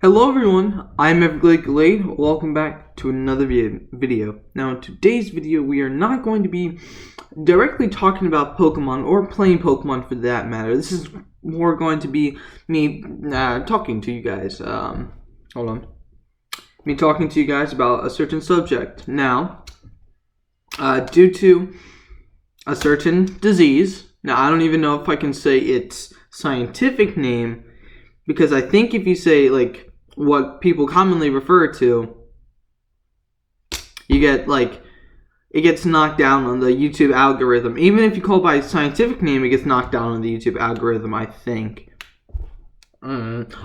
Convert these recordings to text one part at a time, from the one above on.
Hello everyone, I'm Everglade Glade. Welcome back to another video. Now in today's video we are not going to be directly talking about Pokemon or playing Pokemon for that matter. This is more going to be me talking to you guys. Hold on. Me talking to you guys about a certain subject. Now, due to a certain disease, now I don't even know if I can say its scientific name, because I think if you say like what people commonly refer to, you get like it gets knocked down on the YouTube algorithm. Even if you call it by scientific name, it gets knocked down on the YouTube algorithm, I think.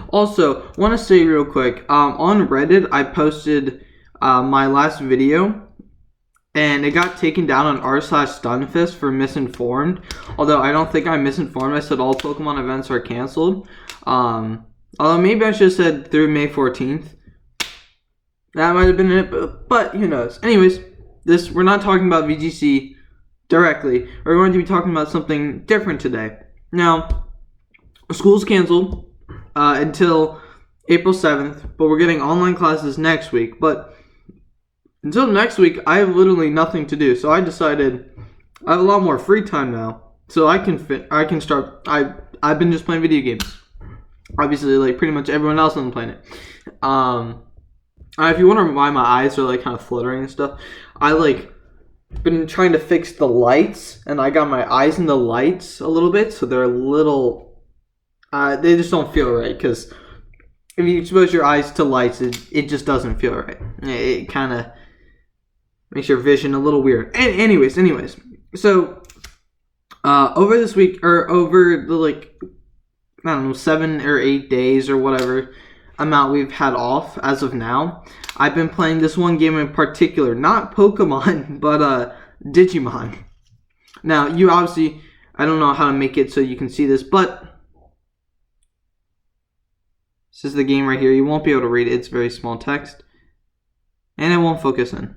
Also, want to say real quick, on Reddit, I posted my last video, and it got taken down on r/Stunfist for misinformed. Although I don't think I'm misinformed. I said all Pokemon events are canceled. Although maybe I should have said through May 14th. That might have been it, but who knows. Anyways, we're not talking about VGC directly. We're going to be talking about something different today. Now, school's canceled until April 7th, but we're getting online classes next week. But until next week, I have literally nothing to do. So I decided I have a lot more free time now. So I can start. I've been just playing video games. Obviously, like pretty much everyone else on the planet. If you wonder why my eyes are like kind of fluttering and stuff, I like been trying to fix the lights, and I got my eyes in the lights a little bit, so they're a little. They just don't feel right, because if you expose your eyes to lights, it just doesn't feel right. It kind of makes your vision a little weird. Anyways, so over this week, or over the I don't know, 7 or 8 days or whatever amount we've had off as of now, I've been playing this one game in particular. Not Pokemon, but Digimon. Now, you obviously, I don't know how to make it so you can see this, but this is the game right here. You won't be able to read it. It's very small text. And it won't focus in.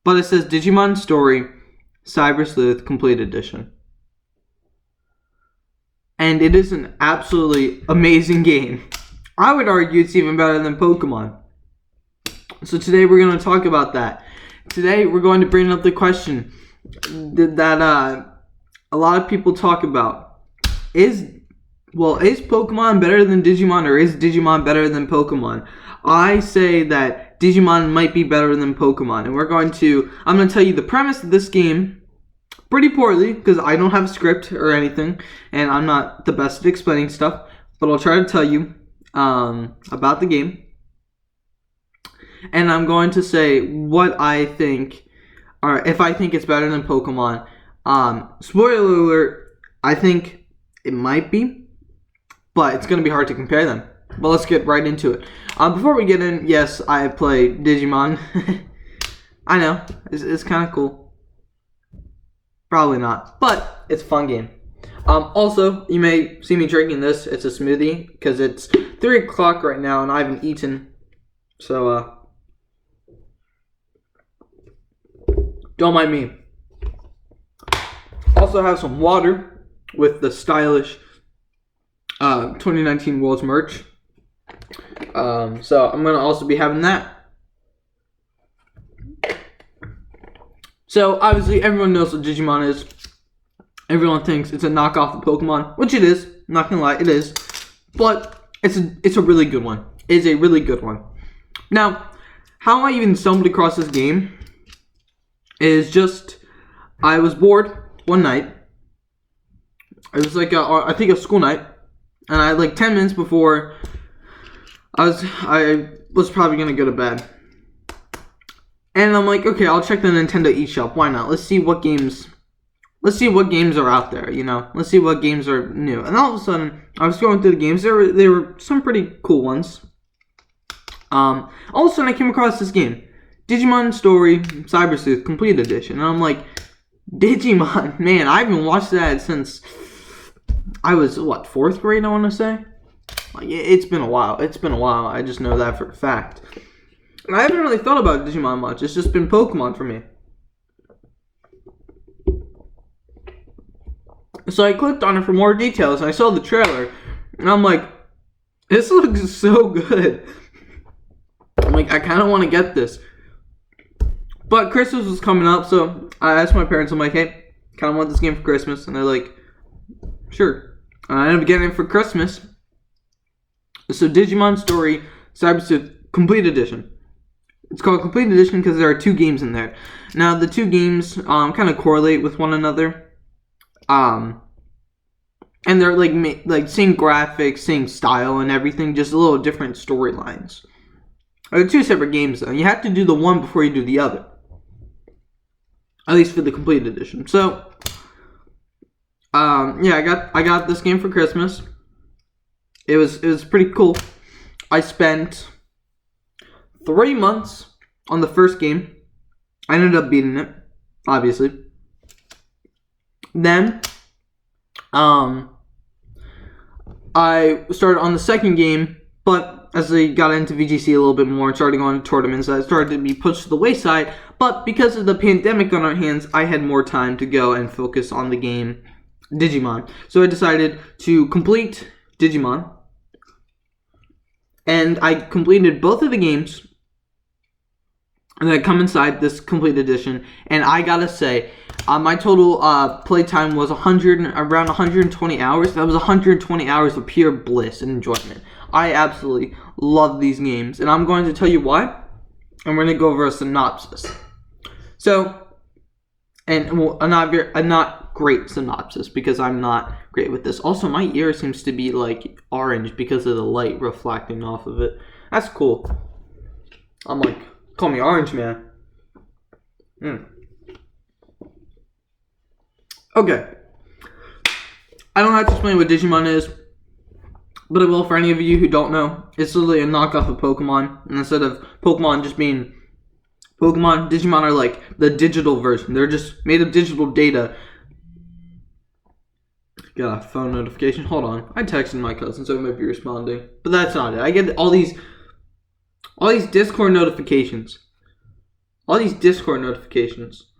But it says Digimon Story Cyber Sleuth Complete Edition. And it is an absolutely amazing game. I would argue it's even better than Pokemon. So today we're going to talk about that. Today we're going to bring up the question that a lot of people talk about. Is Pokemon better than Digimon, or is Digimon better than Pokemon? I say that Digimon might be better than Pokemon. And I'm going to tell you the premise of this game pretty poorly, because I don't have a script or anything, and I'm not the best at explaining stuff, but I'll try to tell you about the game, and I'm going to say what I think, or if I think it's better than Pokemon. Spoiler alert, I think it might be, but it's going to be hard to compare them. But let's get right into it. Before we get in, yes, I play Digimon. I know, it's kind of cool. Probably not, but it's a fun game. Also, you may see me drinking this. It's a smoothie, because it's 3 o'clock right now, and I haven't eaten. So, don't mind me. Also have some water with the stylish 2019 World's merch. So, I'm going to also be having that. So, obviously, everyone knows what Digimon is. Everyone thinks it's a knockoff of Pokemon, which it is. Not gonna lie, it is. But it's a really good one. It is a really good one. Now, how I even stumbled across this game is just, I was bored one night. It was like I think a school night, and I had like 10 minutes before I was probably gonna go to bed. And I'm like, okay, I'll check the Nintendo eShop. Why not? Let's see what games are out there, you know? Let's see what games are new. And all of a sudden, I was going through the games. There were some pretty cool ones. All of a sudden, I came across this game. Digimon Story Cyber Sleuth Complete Edition. And I'm like, Digimon, man, I haven't watched that since I was, 4th grade, I want to say? Like, it's been a while. I just know that for a fact. And I haven't really thought about Digimon much. It's just been Pokemon for me. So I clicked on it for more details, and I saw the trailer, and I'm like, This looks so good. I'm like, I kind of want to get this. But Christmas was coming up, so I asked my parents, I'm like, hey, kind of want this game for Christmas. And they're like, sure. And I ended up getting it for Christmas. So Digimon Story Cyber Sleuth Complete Edition. It's called Complete Edition because there are 2 games in there. Now, the 2 games kind of correlate with one another. And they're like same graphics, same style and everything, just a little different storylines. They're 2 separate games though. You have to do the one before you do the other. At least for the Complete Edition. So, yeah, I got this game for Christmas. It was pretty cool. I spent 3 months on the first game. I ended up beating it, obviously. Then, I started on the second game, but as I got into VGC a little bit more and started going to tournaments, I started to be pushed to the wayside. But because of the pandemic on our hands, I had more time to go and focus on the game Digimon. So I decided to complete Digimon. And I completed both of the games that come inside this Complete Edition. And I gotta say, my total playtime was around 120 hours. That was 120 hours of pure bliss and enjoyment. I absolutely love these games. And I'm going to tell you why. And we're going to go over a synopsis. So, and a not great synopsis because I'm not great with this. Also, my ear seems to be like orange because of the light reflecting off of it. That's cool. I'm like, call me Orange Man. Okay. I don't have to explain what Digimon is, but I will for any of you who don't know. It's literally a knockoff of Pokemon. And instead of Pokemon just being Pokemon, Digimon are like the digital version. They're just made of digital data. Got a phone notification. Hold on. I texted my cousin, so he might be responding. But that's not it. I get all these Discord notifications. All these Discord notifications.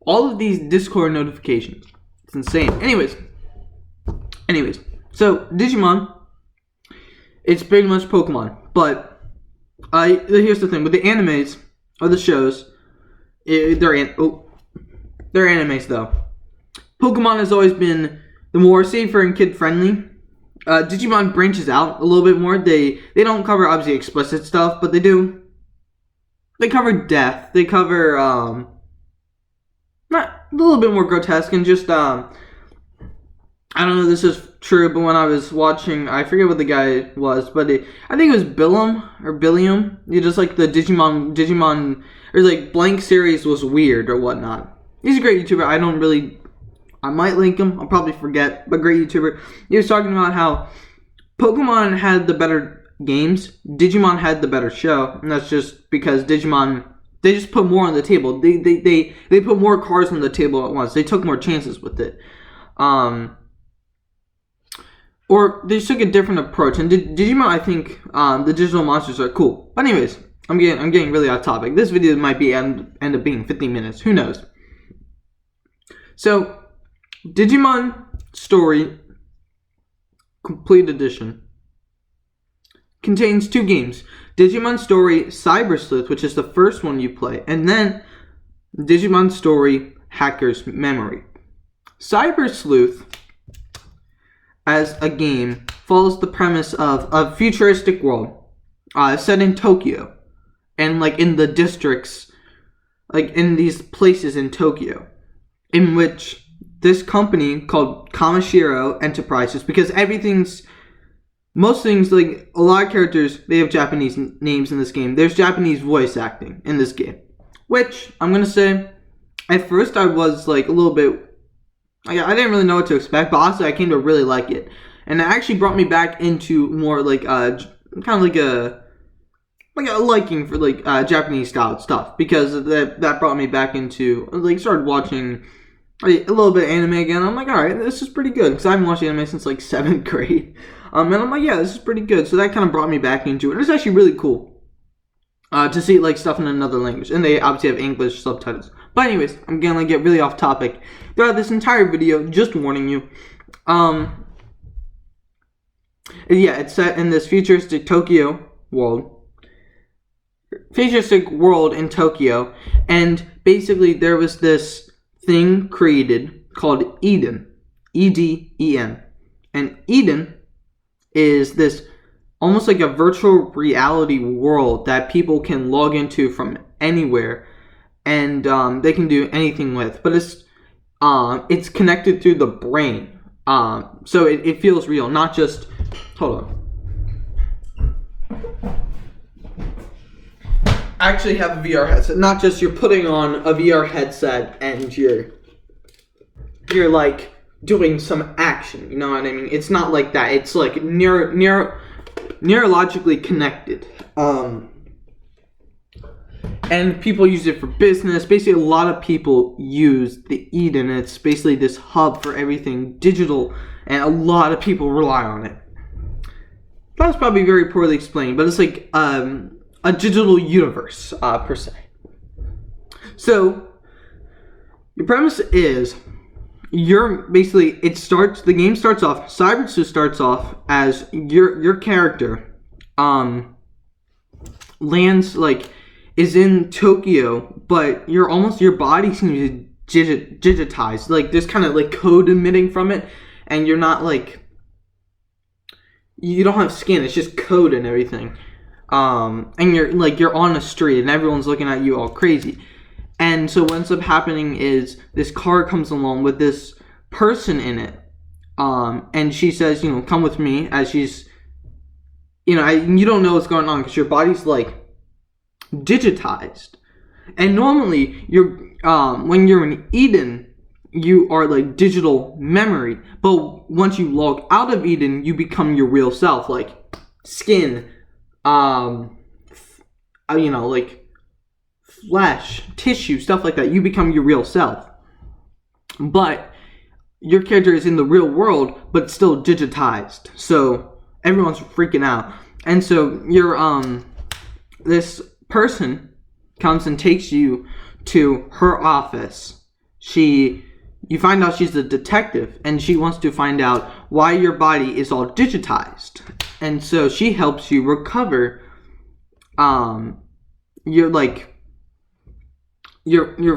All of these Discord notifications. It's insane. Anyways. So, Digimon, it's pretty much Pokemon. But, here's the thing. With the animes, or the shows, they're animes, though. Pokemon has always been the more safer and kid-friendly. Digimon branches out a little bit more. They don't cover, obviously, explicit stuff, but they do. They cover death. They cover, not a little bit more grotesque and just, I don't know if this is true, but when I was watching, I forget what the guy was, but I think it was Billiam. You just like the Digimon, or like Blank series was weird or whatnot. He's a great YouTuber. I might link him. I'll probably forget, but great YouTuber. He was talking about how Pokemon had the better games, Digimon had the better show, and that's just because Digimon, they just put more on the table. They put more cards on the table at once. They took more chances with it. Or they took a different approach. And Digimon, I think, the digital monsters are cool. But anyways, I'm getting really off topic. This video might be end up being 15 minutes. Who knows? So, Digimon Story Complete Edition contains 2 games. Digimon Story Cyber Sleuth, which is the first one you play, and then Digimon Story Hacker's Memory. Cyber Sleuth, as a game, follows the premise of a futuristic world set in Tokyo, and like in the districts, like in these places in Tokyo, in which this company called Kamashiro Enterprises, because most things, like a lot of characters, they have Japanese names in this game. There's Japanese voice acting in this game, which I'm gonna say, at first I was like a little bit, I didn't really know what to expect, but honestly I came to really like it, and it actually brought me back into more like kind of like a liking for like Japanese style stuff, because that brought me back into, like, started watching a little bit of anime again. I'm like, alright, this is pretty good, because I haven't watched anime since like 7th grade. And I'm like, yeah, this is pretty good. So that kind of brought me back into it. And it's actually really cool to see like stuff in another language. And they obviously have English subtitles. But But anyways, I'm gonna get really off topic throughout this entire video. Just warning you. Yeah, it's set in this futuristic Tokyo world. Futuristic world in Tokyo, and basically there was this thing created called Eden, E-D-E-N, and Eden is this almost like a virtual reality world that people can log into from anywhere, and they can do anything with, but it's connected through the brain, so it feels real, not just, hold on. Actually have a VR headset, not just you're putting on a VR headset and you're like doing some action, you know what I mean? It's not like that. It's like neurologically connected. And people use it for business. Basically, a lot of people use the Eden. It's basically this hub for everything digital, and a lot of people rely on it. That was probably very poorly explained, but it's like a digital universe, per se. So, your premise is, the game starts off, Cybertsu starts off as your character, lands, like, is in Tokyo, but your body seems digitized, like, there's kind of, like, code emitting from it, and you're not, like, you don't have skin, it's just code and everything. And you're on a street and everyone's looking at you all crazy. And so what ends up happening is this car comes along with this person in it. And she says, come with me, as she's, you don't know what's going on because your body's like digitized. And normally when you're in Eden, you are like digital memory. But once you log out of Eden, you become your real self, like skin, like flesh, tissue, stuff like that. You become your real self. But your character is in the real world, but still digitized. So everyone's freaking out. And so this person comes and takes you to her office. You find out she's a detective, and she wants to find out why your body is all digitized. And so she helps you recover your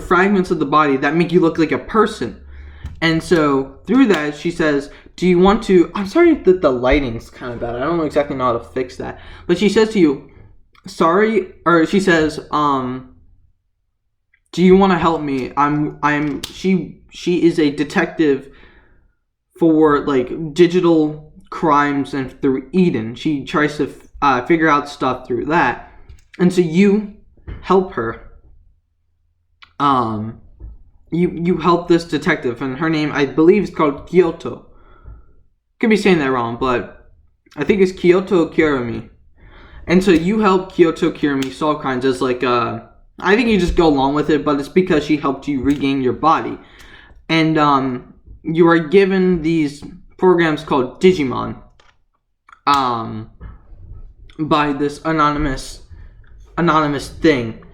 fragments of the body that make you look like a person. And so through that, she says, do you want to, I'm sorry that the lighting's kind of bad, I don't know exactly know how to fix that, but she says to you, she says, do you want to help me? She is a detective for like digital crimes and through Eden. She tries to figure out stuff through that. And so you help her. You help this detective, and her name, I believe, is called Kyoto. Could be saying that wrong, but I think it's Kyoto Kirumi. And so you help Kyoto Kirumi solve crimes as like I think you just go along with it, but it's because she helped you regain your body. And you are given these programs called Digimon by this anonymous thing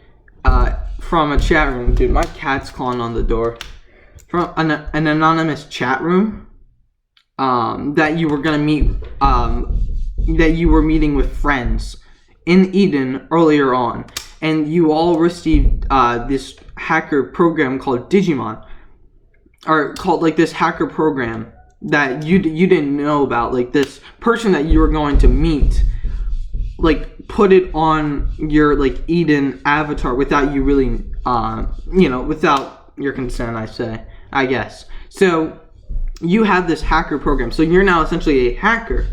from a chat room. Dude, my cat's clawing on the door. From an anonymous chat room that you were gonna meet, that you were meeting with friends in Eden earlier on. And you all received this hacker program called Digimon, or called like this hacker program that you didn't know about. Like this person that you were going to meet, like put it on your like Eden avatar without you really, without your consent, I guess. So you have this hacker program. So you're now essentially a hacker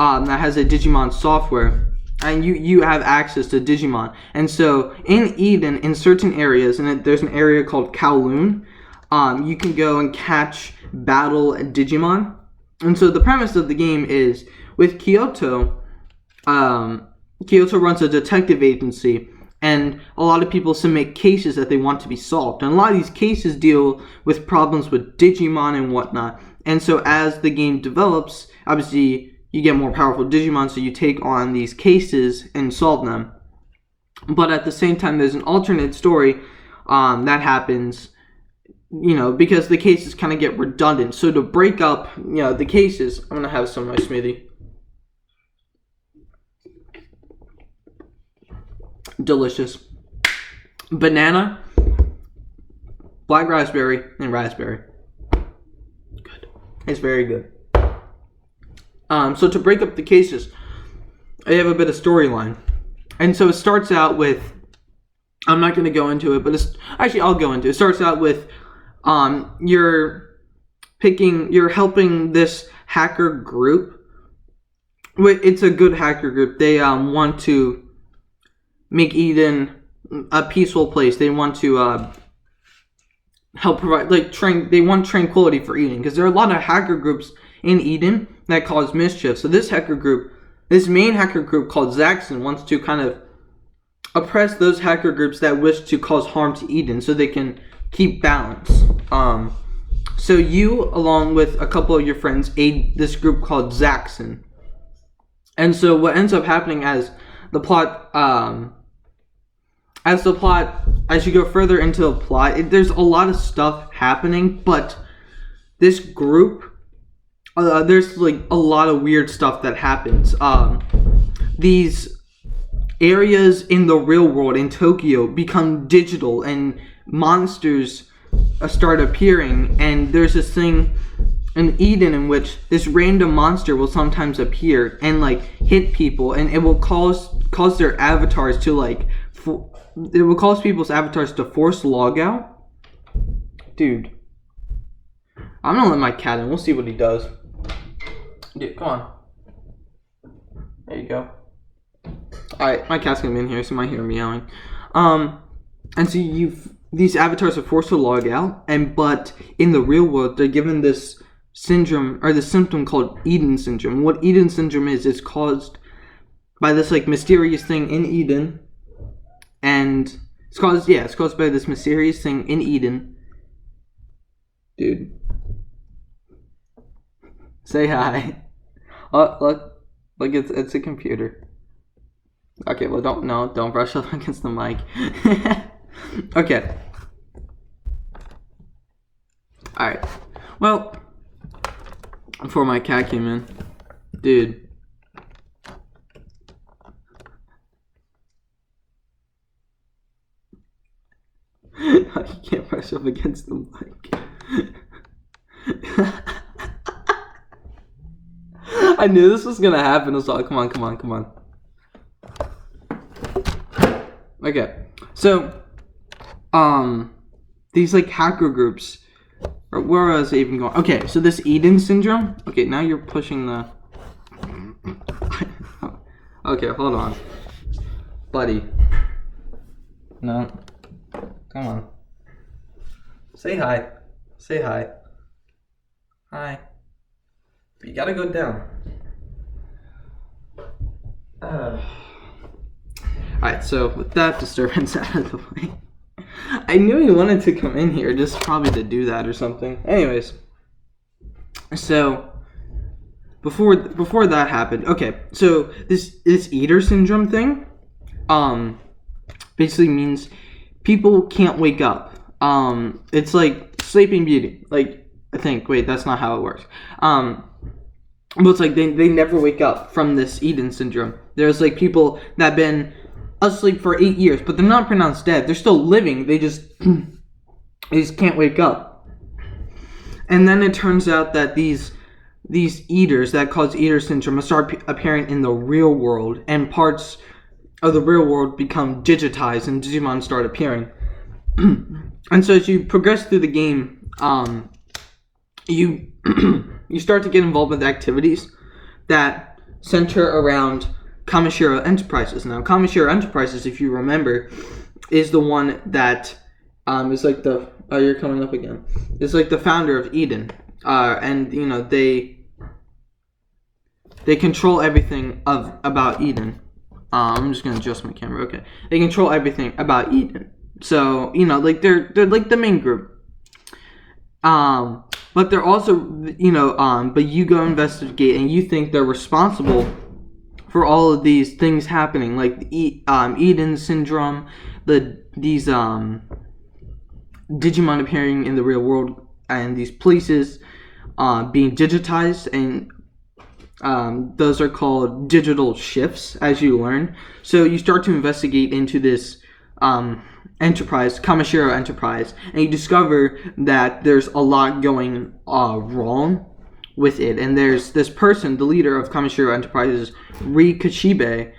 that has a Digimon software. And you have access to Digimon. And so in Eden, in certain areas, and there's an area called Kowloon, you can go and catch, battle Digimon. And so the premise of the game is, with Kyoto, Kyoto runs a detective agency, and a lot of people submit cases that they want to be solved. And a lot of these cases deal with problems with Digimon and whatnot. And so as the game develops, obviously, you get more powerful Digimon, so you take on these cases and solve them. But at the same time, there's an alternate story that happens, because the cases kind of get redundant. So to break up, the cases, I'm gonna have some of my smoothie. Delicious. Banana, black raspberry, and raspberry. Good. It's very good. So to break up the cases, I have a bit of storyline. And so it starts out with, I'm not going to go into it, but I'll go into it. It starts out with, you're helping this hacker group. It's a good hacker group. They want to make Eden a peaceful place. They want to help provide, they want tranquility for Eden, because there are a lot of hacker groups in Eden that cause mischief. So this main hacker group called Zaxxon wants to kind of oppress those hacker groups that wish to cause harm to Eden, so they can keep balance. So you, along with a couple of your friends, aid this group called Zaxxon. And so what ends up happening as you go further into the plot, there's a lot of stuff happening, but this group, there's a lot of weird stuff that happens. These areas in the real world in Tokyo become digital, and monsters start appearing, and there's this thing in Eden in which this random monster will sometimes appear and hit people, and it will cause their avatars to it will cause people's avatars to force log out. Dude, I'm gonna let my cat in. We'll see what he does. Dude, come on. There you go. Alright, my cat's gonna be in here, so you might hear him meowing. And so these avatars are forced to log out, but in the real world, they're given this syndrome, or the symptom called Eden syndrome. What Eden syndrome is caused by this mysterious thing in Eden, and it's caused by this mysterious thing in Eden. Dude, say hi. Oh, look, it's a computer. Okay, well, don't brush up against the mic. Okay. Alright. Well, before my cat came in, dude. You can't brush up against the mic. I knew this was gonna happen. I was like, come on. Okay, so, these hacker groups, or where was I even going? Okay, so this Eden syndrome. Okay, now you're pushing the. Okay, hold on, buddy. No, come on. Say hi. Say hi. Hi. You gotta go down. Alright, so with that disturbance out of the way, I knew he wanted to come in here just probably to do that or something. Anyways, so before that happened, okay, so this eater syndrome thing, basically means people can't wake up. It's like Sleeping Beauty. I think. Wait, that's not how it works. But it's they never wake up from this Eden syndrome. There's people that have been asleep for 8 years, but they're not pronounced dead. They're still living. They just can't wake up. And then it turns out that these eaters that cause eater syndrome start appearing in the real world, and parts of the real world become digitized, and Digimon start appearing. And so as you progress through the game, you start to get involved with activities that center around Kamishiro Enterprises. Now, Kamishiro Enterprises, if you remember, is the one that is the... Oh, you're coming up again. It's the founder of Eden. And, they control everything about Eden. I'm just going to adjust my camera. Okay. They control everything about Eden. So, they're the main group. But they're also, but you go investigate and you think they're responsible for all of these things happening, like Eden syndrome, these Digimon appearing in the real world and these places being digitized, and those are called digital shifts, as you learn. So you start to investigate into this enterprise, Kamishiro Enterprise, and you discover that there's a lot going wrong with it. And there's this person, the leader of Kamishiro Enterprises, Ri Kashibe.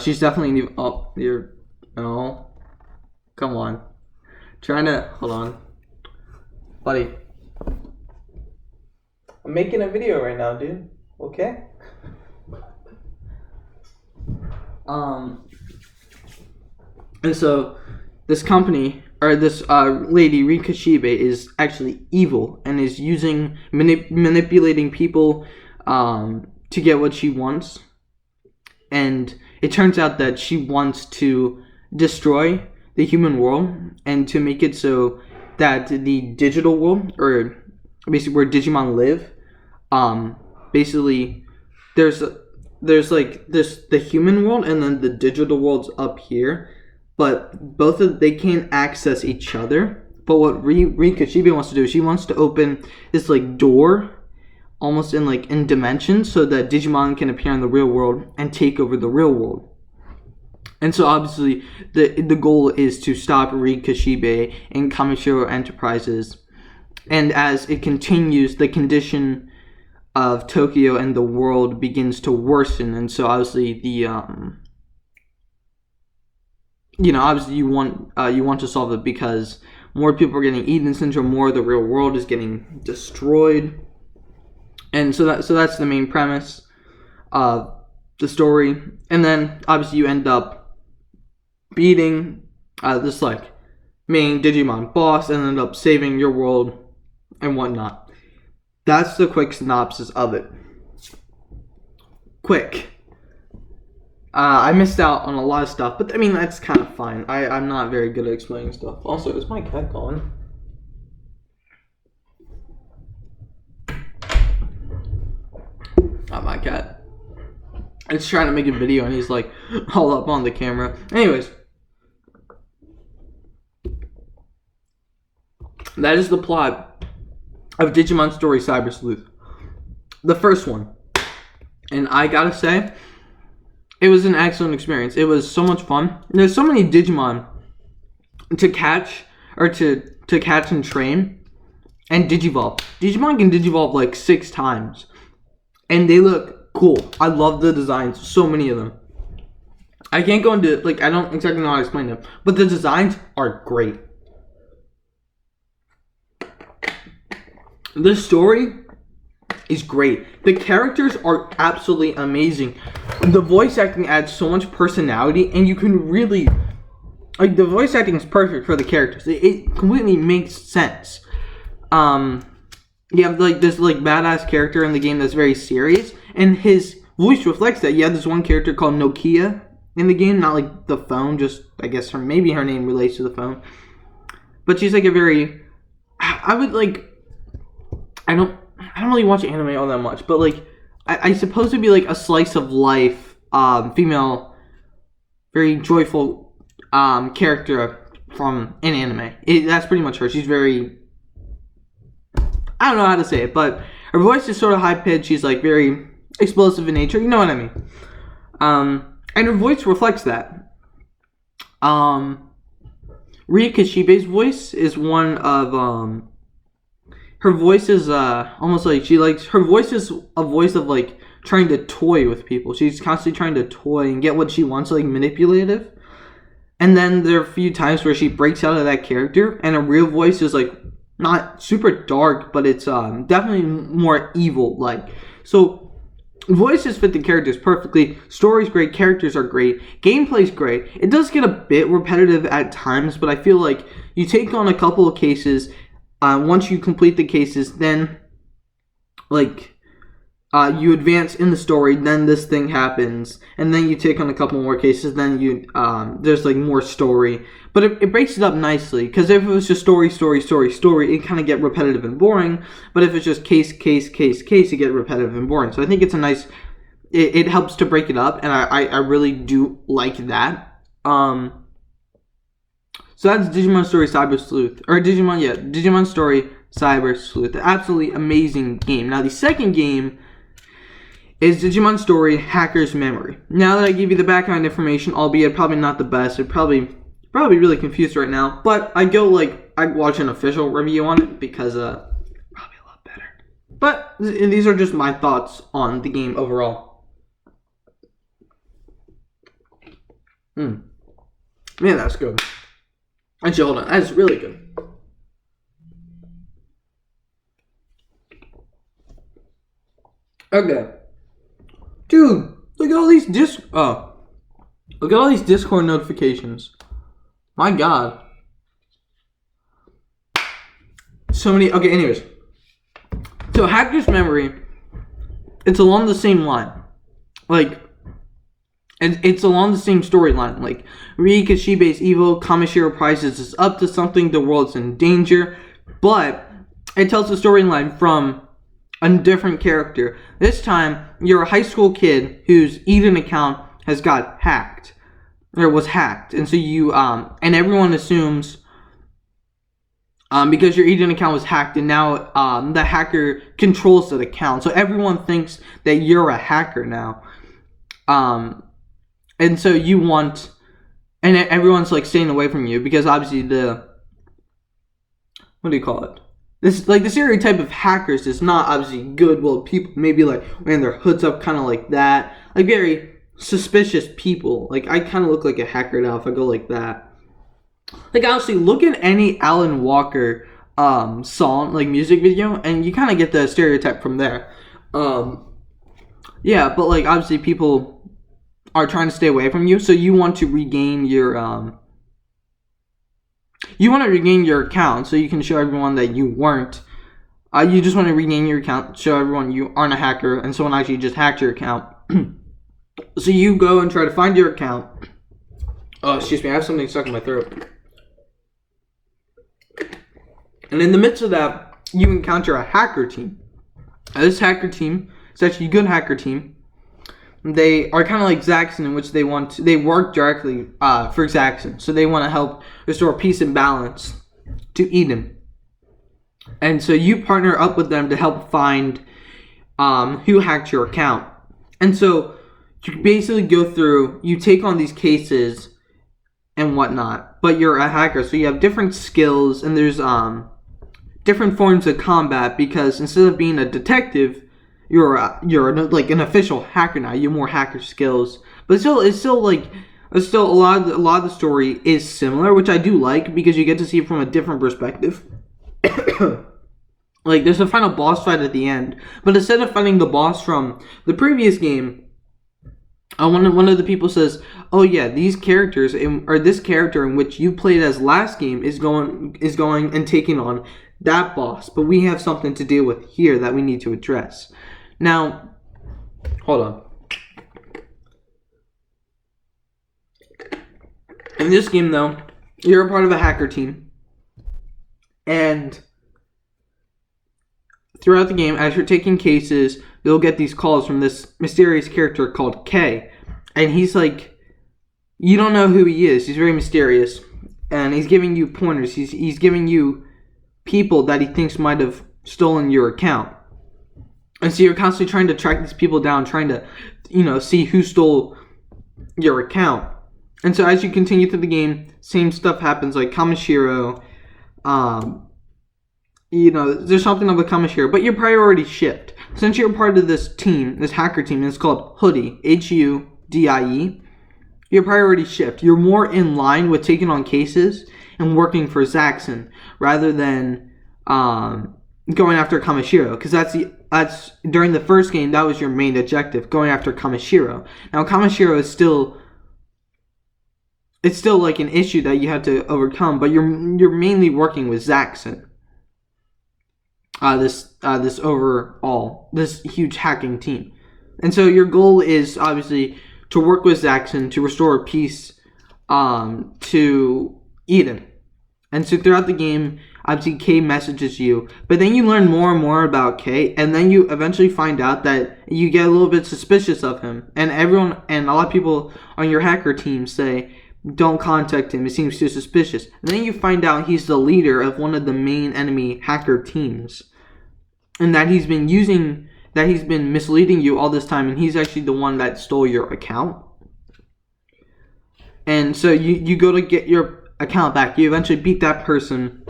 She's definitely you're no, come on, trying to hold on, buddy. I'm making a video right now, dude. Okay. And so this company, or this lady, Ri Kashibe, is actually evil and is using manipulating people to get what she wants. And it turns out that she wants to destroy the human world and to make it so that the digital world, or basically where Digimon live, basically there's like this, the human world, and then the digital world's up here, but both of they can't access each other. But what Ri Kashibe wants to do is she wants to open this like door almost in dimensions so that Digimon can appear in the real world and take over the real world. And so obviously the goal is to stop Ri Kashibe and Kamishiro Enterprises. And as it continues, the condition of Tokyo and the world begins to worsen. And so obviously the obviously you want to solve it because more people are getting Eden syndrome, more of the real world is getting destroyed. And so that's the main premise of the story. And then obviously you end up beating this like main Digimon boss and end up saving your world and whatnot. That's the quick synopsis of it. Quick. I missed out on a lot of stuff, but I mean that's kind of fine. I'm not very good at explaining stuff. Also, is my cat gone? Not my cat. It's trying to make a video and he's like all up on the camera. Anyways, that is the plot of Digimon Story Cyber Sleuth. The first one. And I gotta say, it was an excellent experience. It was so much fun. There's so many Digimon to catch, or to catch and train, and Digivolve. Digimon can Digivolve like 6 times. And they look cool. I love the designs. So many of them. I can't go into, like, I don't exactly know how to explain them. But the designs are great. The story is great. The characters are absolutely amazing. The voice acting adds so much personality. And you can really, like, the voice acting is perfect for the characters. It completely makes sense. You have like this like badass character in the game that's very serious, and his voice reflects that. You have this one character called Nokia in the game, not like the phone, just I guess maybe her name relates to the phone. But she's like a very, I don't really watch anime all that much, but like I suppose it'd be like a slice of life, female, very joyful character from an anime. That's pretty much her. She's very, I don't know how to say it, but her voice is sort of high-pitched. She's, like, very explosive in nature. You know what I mean. And her voice reflects that. Ri Kashibe's voice is one of, her voice is, almost like her voice is a voice of, like, trying to toy with people. She's constantly trying to toy and get what she wants, like, manipulative. And then there are a few times where she breaks out of that character, and her real voice is, like, not super dark, but it's definitely more evil-like. So voices fit the characters perfectly. Story's great. Characters are great. Gameplay's great. It does get a bit repetitive at times, but I feel like you take on a couple of cases. Once you complete the cases, then like you advance in the story. Then this thing happens, and then you take on a couple more cases. Then you there's like more story. But it breaks it up nicely, because if it was just story, it kind of get repetitive and boring. But if it's just case, it get repetitive and boring. So I think it's a nice, it helps to break it up, and I really do like that. So So that's Digimon Story Cyber Sleuth. Or Digimon Story Cyber Sleuth. Absolutely amazing game. Now, the second game is Digimon Story Hacker's Memory. Now that I give you the background information, albeit probably not the best, you're probably really confused right now, but I watch an official review on it because probably a lot better. But these are just my thoughts on the game overall. Man, that's good. Actually, hold on, that's really good. Okay. Dude, look at all these Discord notifications. My God. So many. Okay, anyways. So Hacker's Memory, it's along the same line. It's along the same storyline. Like, Rii Kashibe's evil Kamishiro prizes is up to something, the world's in danger. But it tells the storyline from a different character. This time, you're a high school kid whose Eden account has got hacked. Or was hacked. And so you, and everyone assumes, because your Eden account was hacked and now, the hacker controls that account. So everyone thinks that you're a hacker now. And so you want, and everyone's like staying away from you because obviously what do you call it? This, like, the stereotype of hackers is not obviously good-willed people. Maybe, like, wearing their hoods up kind of like that. Like, very suspicious people. Like, I kind of look like a hacker now if I go like that. Like, honestly, look at any Alan Walker song, like, music video, and you kind of get the stereotype from there. Yeah, but, like, obviously people are trying to stay away from you, so you want to regain your, account so you can show everyone that you weren't. You just want to regain your account, show everyone you aren't a hacker, and someone actually just hacked your account. So you go and try to find your account. Oh, excuse me, I have something stuck in my throat. And in the midst of that, you encounter a hacker team. Now, this hacker team, it's actually a good hacker team. They are kind of like Zaxxon, in which they work directly for Zaxxon. So they want to help restore peace and balance to Eden. And so you partner up with them to help find who hacked your account. And so you basically go through, you take on these cases and whatnot, but you're a hacker. So you have different skills, and there's different forms of combat, because instead of being a detective, you're like an official hacker now. You have more hacker skills, but it's still a lot of the story is similar, which I do like because you get to see it from a different perspective. Like, there's a final boss fight at the end, but instead of fighting the boss from the previous game, one of the people says, "Oh yeah, these characters or this character in which you played as last game is going and taking on that boss, but we have something to deal with here that we need to address." Now, hold on. In this game, though, you're a part of a hacker team, and throughout the game, as you're taking cases, you'll get these calls from this mysterious character called K, and he's like, you don't know who he is. He's very mysterious, and he's giving you pointers. He's giving you people that he thinks might have stolen your account. And so you're constantly trying to track these people down, trying to, see who stole your account. And so as you continue through the game, same stuff happens, like Kamishiro, there's something of a Kamishiro, but your priorities shift. Since you're part of this team, this hacker team, and it's called Hoodie, Hudie, your priorities shift. You're more in line with taking on cases and working for Zaxxon rather than going after Kamishiro, because that's during the first game, that was your main objective, going after Kamishiro. Now, Kamishiro is still like an issue that you have to overcome, but you're mainly working with Zaxxon. This huge hacking team. And so your goal is obviously to work with Zaxxon to restore peace to Eden. And so throughout the game, obviously Kay messages you, but then you learn more and more about Kay, and then you eventually find out that you get a little bit suspicious of him. And a lot of people on your hacker team say, don't contact him. It seems too suspicious. And then you find out he's the leader of one of the main enemy hacker teams. And that he's been misleading you all this time, and he's actually the one that stole your account. And so you go to get your account back. You eventually beat that person.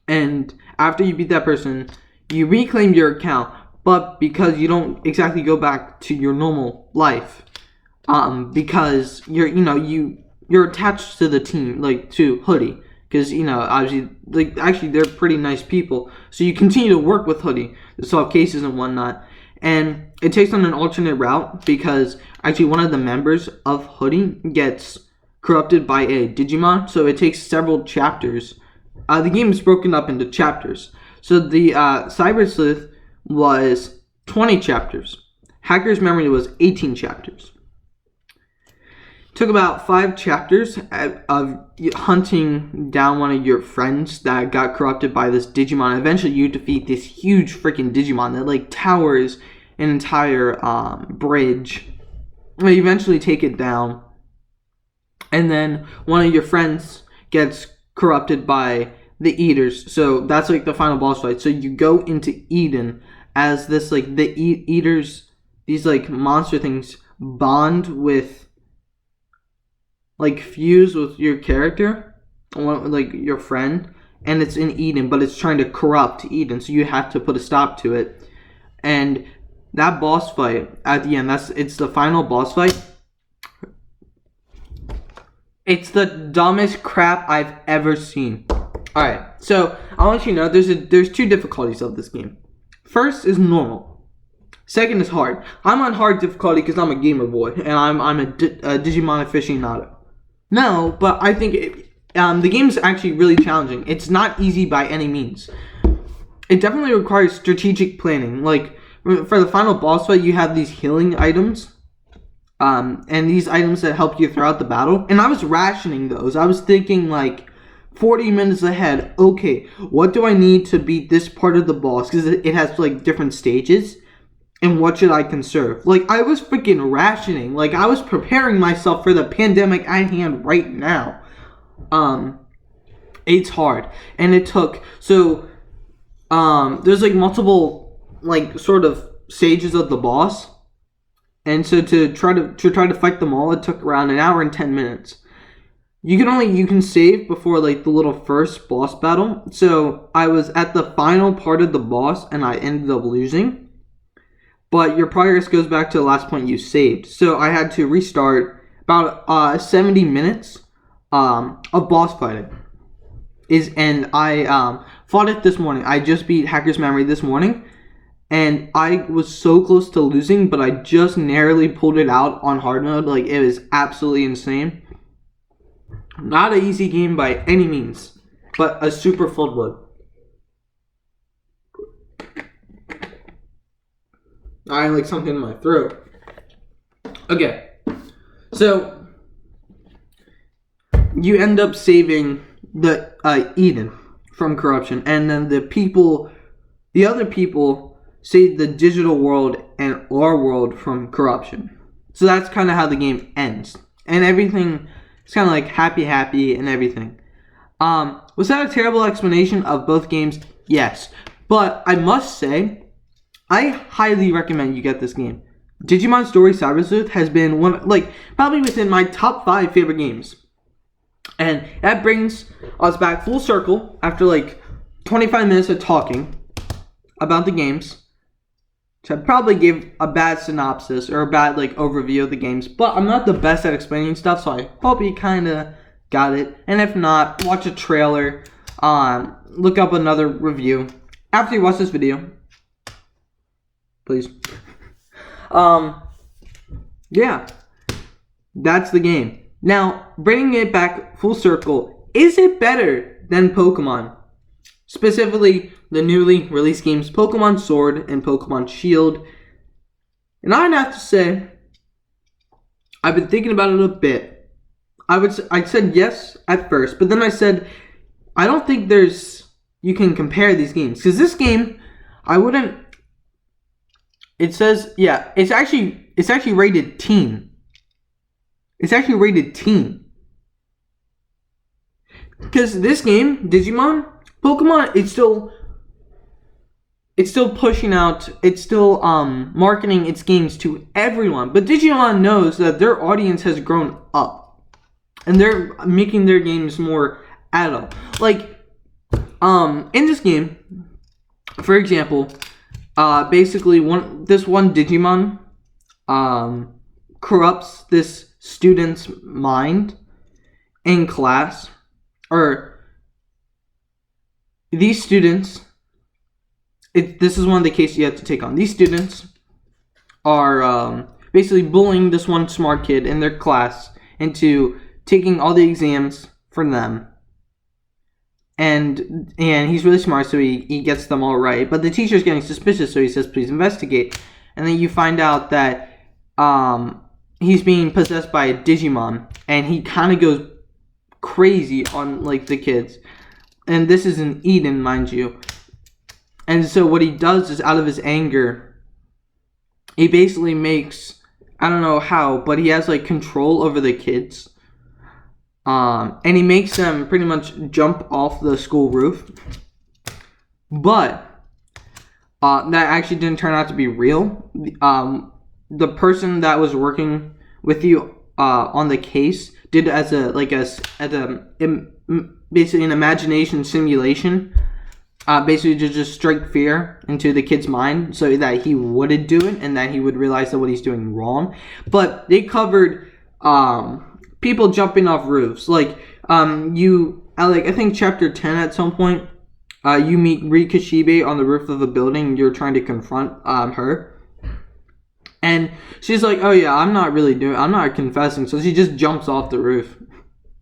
And after you beat that person, you reclaim your account. But because you don't exactly go back to your normal life, because you're attached to the team, like to Hoodie, because obviously, like, actually they're pretty nice people, so you continue to work with Hoodie to solve cases and whatnot. And it takes on an alternate route because actually one of the members of Hoodie gets corrupted by a Digimon, so it takes several chapters. The game is broken up into chapters. So the Cyber Sleuth was 20 chapters. Hacker's Memory was 18 chapters. Took about 5 chapters of hunting down one of your friends that got corrupted by this Digimon. Eventually you defeat this huge freaking Digimon that like towers an entire bridge. You eventually take it down. And then one of your friends gets corrupted by the Eaters. So that's like the final boss fight. So you go into Eden as this like the Eaters, these like monster things bond with, like fuse with your character, like your friend, and it's in Eden, but it's trying to corrupt Eden, so you have to put a stop to it. And that boss fight at the end, it's the final boss fight. It's the dumbest crap I've ever seen. Alright, so I'll let you know there's 2 difficulties of this game. First is normal. Second is hard. I'm on hard difficulty because I'm a gamer boy, and I'm a Digimon aficionado. No, but I think the game is actually really challenging. It's not easy by any means. It definitely requires strategic planning. Like, for the final boss fight, you have these healing items. And these items that help you throughout the battle. And I was rationing those. I was thinking, like, 40 minutes ahead. Okay, what do I need to beat this part of the boss? Because it has, like, different stages. And what should I conserve? Like, I was freaking rationing. Like, I was preparing myself for the pandemic at hand right now. It's hard. And it took... So, there's, like, multiple, like, sort of stages of the boss. And so to try to fight them all, it took around an hour and 10 minutes. You can save before, like, the little first boss battle. So, I was at the final part of the boss, and I ended up losing. But your progress goes back to the last point you saved. So I had to restart about 70 minutes of boss fighting. And I fought it this morning. I just beat Hacker's Memory this morning. And I was so close to losing, but I just narrowly pulled it out on hard mode. Like, it was absolutely insane. Not an easy game by any means, but a super filled one. I had like something in my throat. Okay, so you end up saving the Eden from corruption, and then the other people save the digital world and our world from corruption. So that's kind of how the game ends, and everything is kind of like happy and everything. Was that a terrible explanation of both games? Yes, but I must say, I highly recommend you get this game. Digimon Story Cyber Sleuth has been probably within my top 5 favorite games. And that brings us back full circle after like 25 minutes of talking about the games. So I probably gave a bad synopsis or a bad like overview of the games, but I'm not the best at explaining stuff, so I hope you kind of got it. And if not, watch a trailer, look up another review after you watch this video. Please. Yeah, that's the game. Now, bringing it back full circle, is it better than Pokemon? Specifically, the newly released games Pokemon Sword and Pokemon Shield. And I'd have to say, I've been thinking about it a bit. I said yes at first, but then I said, I don't think you can compare these games. Because this game, I wouldn't... It says, yeah, it's actually rated teen. It's actually rated teen. Because this game, Digimon, Pokemon, it's still pushing out, it's still marketing its games to everyone. But Digimon knows that their audience has grown up, and they're making their games more adult. Like, in this game, for example, basically this one Digimon corrupts this student's mind in class, or these students. This is one of the cases you have to take on. These students are basically bullying this one smart kid in their class into taking all the exams for them. And he's really smart, so he gets them all right. But the teacher's getting suspicious, so he says, please investigate. And then you find out that he's being possessed by a Digimon. And he kind of goes crazy on, like, the kids. And this is in Eden, mind you. And so what he does is, out of his anger, he basically makes, I don't know how, but he has, like, control over the kids. And he makes them pretty much jump off the school roof. But that actually didn't turn out to be real. The person that was working with you on the case did as basically an imagination simulation. Basically to just strike fear into the kid's mind so that he wouldn't do it and that he would realize that what he's doing wrong. But they covered people jumping off roofs. Like, I think chapter 10 at some point, you meet Rikishibe on the roof of a building and you're trying to confront her. And she's like, oh yeah, I'm not confessing. So she just jumps off the roof.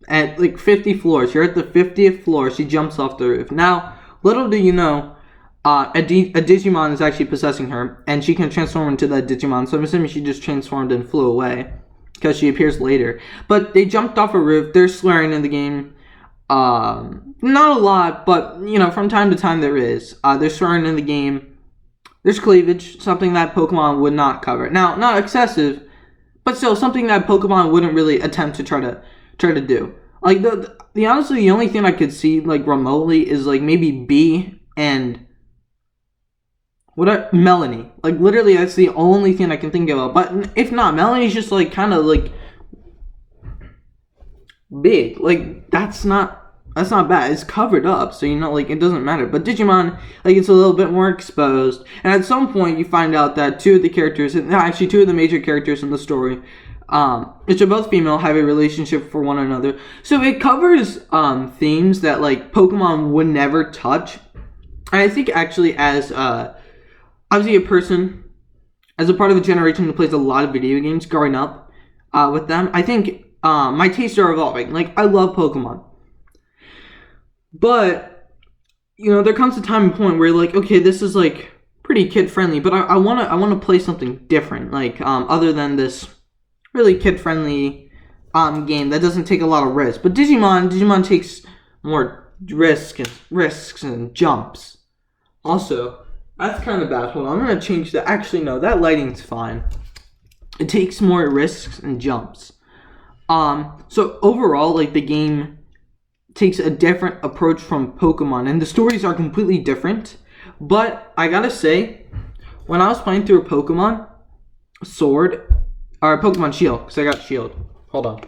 At like 50 floors. You're at the 50th floor. She jumps off the roof. Now, little do you know, a Digimon is actually possessing her, and she can transform into that Digimon. So I'm assuming she just transformed and flew away, because she appears later. But they jumped off a roof. They're swearing in the game. Not a lot, but, you know, from time to time there is. They're swearing in the game. There's cleavage, something that Pokemon would not cover. Now, not excessive, but still something that Pokemon wouldn't really attempt to try to do. Like, honestly, the only thing I could see, like, remotely is, like, maybe B and Melanie. Like, literally, that's the only thing I can think of. But if not, Melanie's just, like, kind of, like, big. Like, that's not bad. It's covered up, so, you know, like, it doesn't matter. But Digimon, like, it's a little bit more exposed. And at some point, you find out that two of the major characters in the story, which are both female, have a relationship for one another. So it covers themes that, like, Pokemon would never touch. And I think actually as obviously as a part of a generation who plays a lot of video games growing up with them, I think my tastes are evolving. Like, I love Pokemon. But, you know, there comes a time and point where you're like, okay, this is, like, pretty kid-friendly, but I want to play something different, like, other than this really kid-friendly game that doesn't take a lot of risks. But Digimon takes more risks and jumps. Also, that's kind of bad. Hold on, I'm going to change that. Actually, no, that lighting's fine. It takes more risks and jumps. So overall, like, the game takes a different approach from Pokemon, and the stories are completely different. But I gotta say, when I was playing through Pokemon Sword, or Pokemon Shield, because I got Shield. Hold on.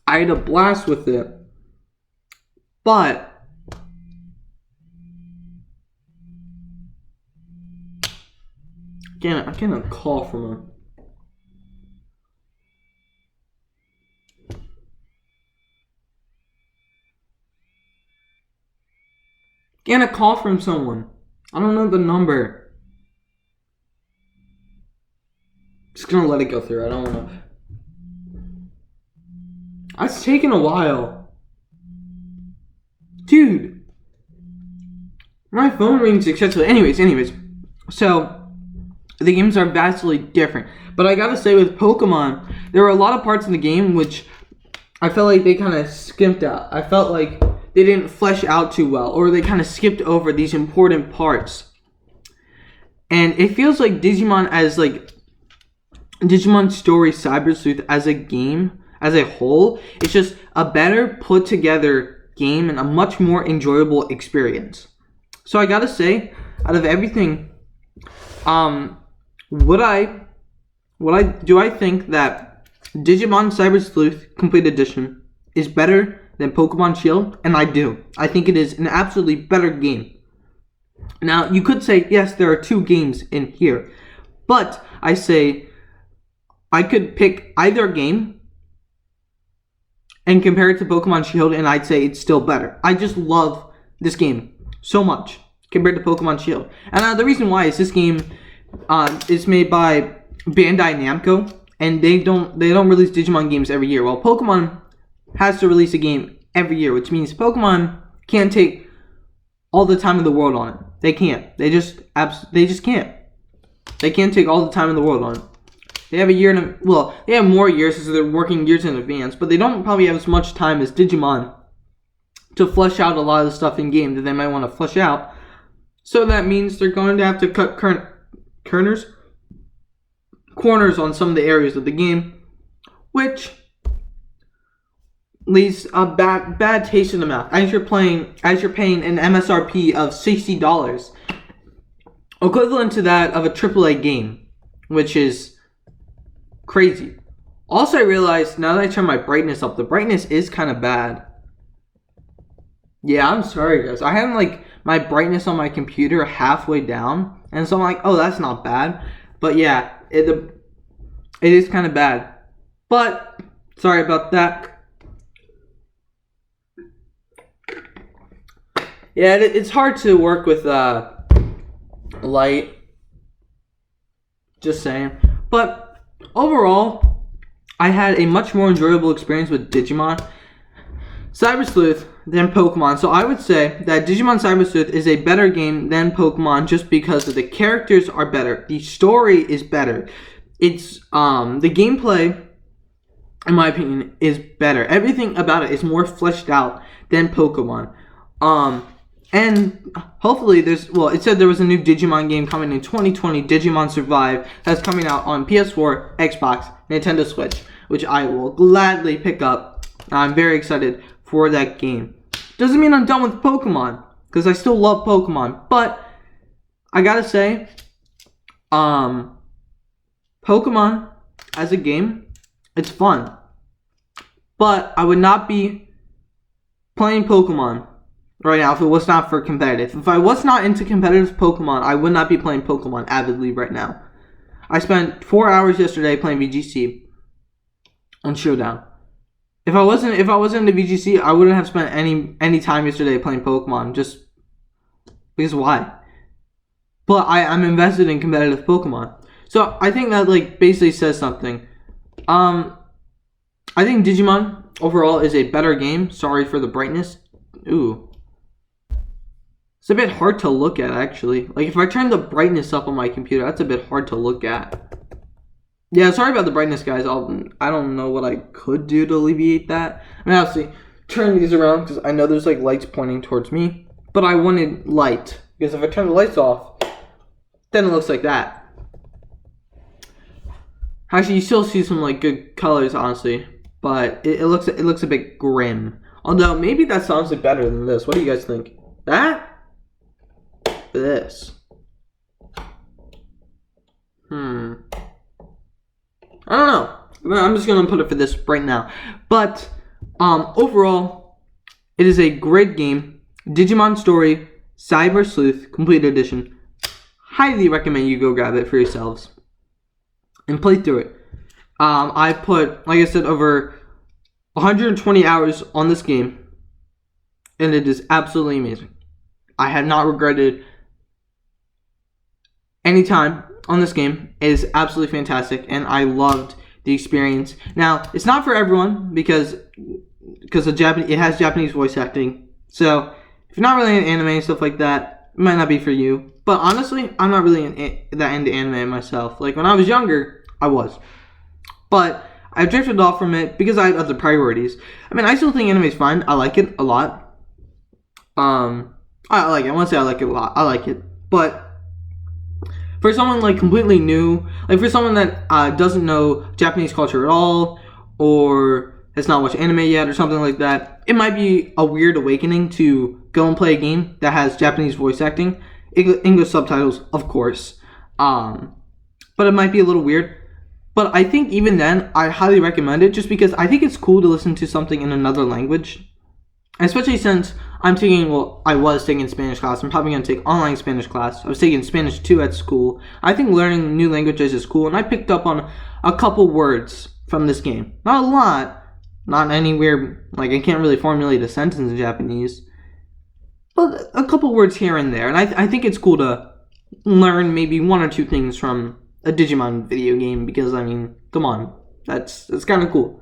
I had a blast with it. But again, I'm getting a call from him. Getting a call from someone. I don't know the number. Just gonna let it go through. I don't wanna. It's taken a while. Dude. My phone rings successfully. Anyways. So, the games are vastly different. But I gotta say, with Pokemon, there were a lot of parts in the game which I felt like they kind of skimped out. I felt like they didn't flesh out too well, or they kind of skipped over these important parts. And it feels like Digimon, as like Digimon Story Cyber Sleuth as a game, as a whole, it's just a better put together game and a much more enjoyable experience. So I gotta say, out of everything, do I think that Digimon Cyber Sleuth Complete Edition is better than Pokemon Shield? And I do. I think it is an absolutely better game. Now, you could say, yes, there are 2 games in here. But I say, I could pick either game and compare it to Pokemon Shield, and I'd say it's still better. I just love this game so much compared to Pokemon Shield. And the reason why is this game is made by Bandai Namco, and they don't release Digimon games every year. Well, Pokemon has to release a game every year, which means Pokemon can't take all the time in the world on it. They can't. They just can't. They can't take all the time in the world on it. They have a year they have more years because they're working years in advance, but they don't probably have as much time as Digimon to flesh out a lot of the stuff in game that they might want to flesh out. So that means they're going to have to cut corners on some of the areas of the game, which leaves a bad taste in the mouth as you're paying an MSRP of $60, equivalent to that of a AAA game, which is crazy. Also, I realized now that I turn my brightness up, the brightness is kind of bad. Yeah, I'm sorry, guys. I had my brightness on my computer halfway down, and so I'm like, oh, that's not bad. But yeah, it is kind of bad. But sorry about that. Yeah, it's hard to work with light. Just saying. But overall, I had a much more enjoyable experience with Digimon Cyber Sleuth than Pokemon. So I would say that Digimon Cyber Sleuth is a better game than Pokemon just because the characters are better. The story is better. It's the gameplay, in my opinion, is better. Everything about it is more fleshed out than Pokemon. And hopefully it said there was a new Digimon game coming in 2020, Digimon Survive, that's coming out on PS4, Xbox, Nintendo Switch, which I will gladly pick up. I'm very excited for that game. Doesn't mean I'm done with Pokemon, because I still love Pokemon, but I gotta say, Pokemon as a game, it's fun, but I would not be playing Pokemon right now if it was not for competitive. If I was not into competitive Pokemon, I would not be playing Pokemon avidly right now. I spent 4 hours yesterday playing VGC on Showdown. If I wasn't into VGC, I wouldn't have spent any time yesterday playing Pokemon, just because why? But I'm invested in competitive Pokemon. So I think that basically says something. I think Digimon overall is a better game. Sorry for the brightness. Ooh. It's a bit hard to look at, actually. If I turn the brightness up on my computer, that's a bit hard to look at. Yeah, sorry about the brightness, guys. I don't know what I could do to alleviate that. I mean, obviously, turn these around because I know there's lights pointing towards me. But I wanted light because if I turn the lights off, then it looks like that. Actually, you still see some good colors, honestly, but it looks a bit grim. Although maybe that's honestly better than this. What do you guys think? That? This. I don't know. I'm just gonna put it for this right now. But overall, it is a great game. Digimon Story Cyber Sleuth Complete Edition. Highly recommend you go grab it for yourselves and play through it. I put, like I said, over 120 hours on this game, and it is absolutely amazing. I have not regretted any time on this game. It is absolutely fantastic, and I loved the experience. Now, it's not for everyone because it has Japanese voice acting. So, if you're not really into anime and stuff like that, it might not be for you. But honestly, I'm not really that into anime myself. When I was younger, I was. But I drifted off from it because I had other priorities. I mean, I still think anime is fine. I like it a lot. I like it. I want to say I like it a lot. I like it. But For someone like completely new, like for someone that doesn't know Japanese culture at all, or has not watched anime yet or something like that, it might be a weird awakening to go and play a game that has Japanese voice acting, English subtitles, of course. But it might be a little weird. But I think even then, I highly recommend it just because I think it's cool to listen to something in another language. Especially since I was taking Spanish class. I'm probably going to take online Spanish class. I was taking Spanish 2 at school. I think learning new languages is cool, and I picked up on a couple words from this game. Not a lot. Not anywhere, like I can't really formulate a sentence in Japanese. But a couple words here and there. And I think it's cool to learn maybe one or two things from a Digimon video game. Because, I mean, come on. That's kind of cool.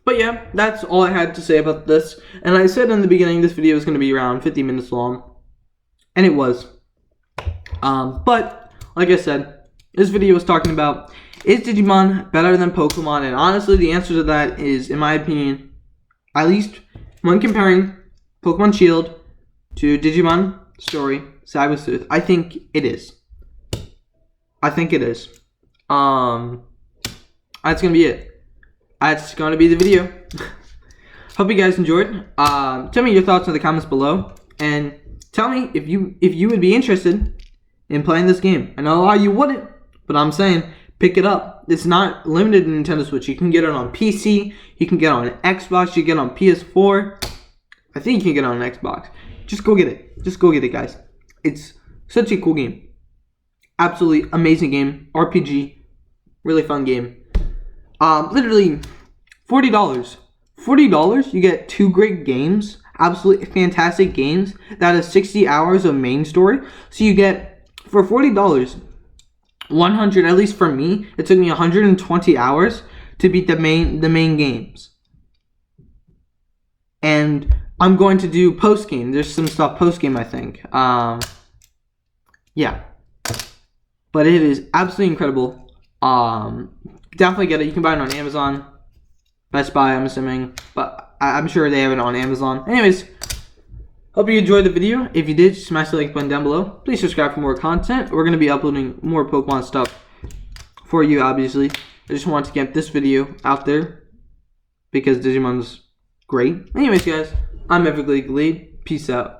But yeah, that's all I had to say about this. And I said in the beginning this video was going to be around 50 minutes long. And it was. But, like I said, this video was talking about, is Digimon better than Pokemon? And honestly, the answer to that is, in my opinion, at least when comparing Pokemon Shield to Digimon Story, Sabretooth, I think it is. That's going to be it. That's going to be the video. Hope you guys enjoyed. Tell me your thoughts in the comments below. And tell me if you would be interested in playing this game. I know a lot of you wouldn't, but I'm saying pick it up. It's not limited to Nintendo Switch. You can get it on PC. You can get it on Xbox. You can get it on PS4. I think you can get it on Xbox. Just go get it. Just go get it, guys. It's such a cool game. Absolutely amazing game. RPG. Really fun game. Literally $40. $40, you get 2 great games. Absolutely fantastic games. That is 60 hours of main story. So you get, for $40, 100, at least for me, it took me 120 hours to beat the main games. And I'm going to do post-game. There's some stuff post-game, I think. Yeah. But it is absolutely incredible. Definitely get it. You can buy it on Amazon. Best Buy, I'm assuming. But I'm sure they have it on Amazon. Anyways, hope you enjoyed the video. If you did, smash the like button down below. Please subscribe for more content. We're going to be uploading more Pokemon stuff for you, obviously. I just wanted to get this video out there because Digimon's great. Anyways, guys, I'm Epic League Lead. Peace out.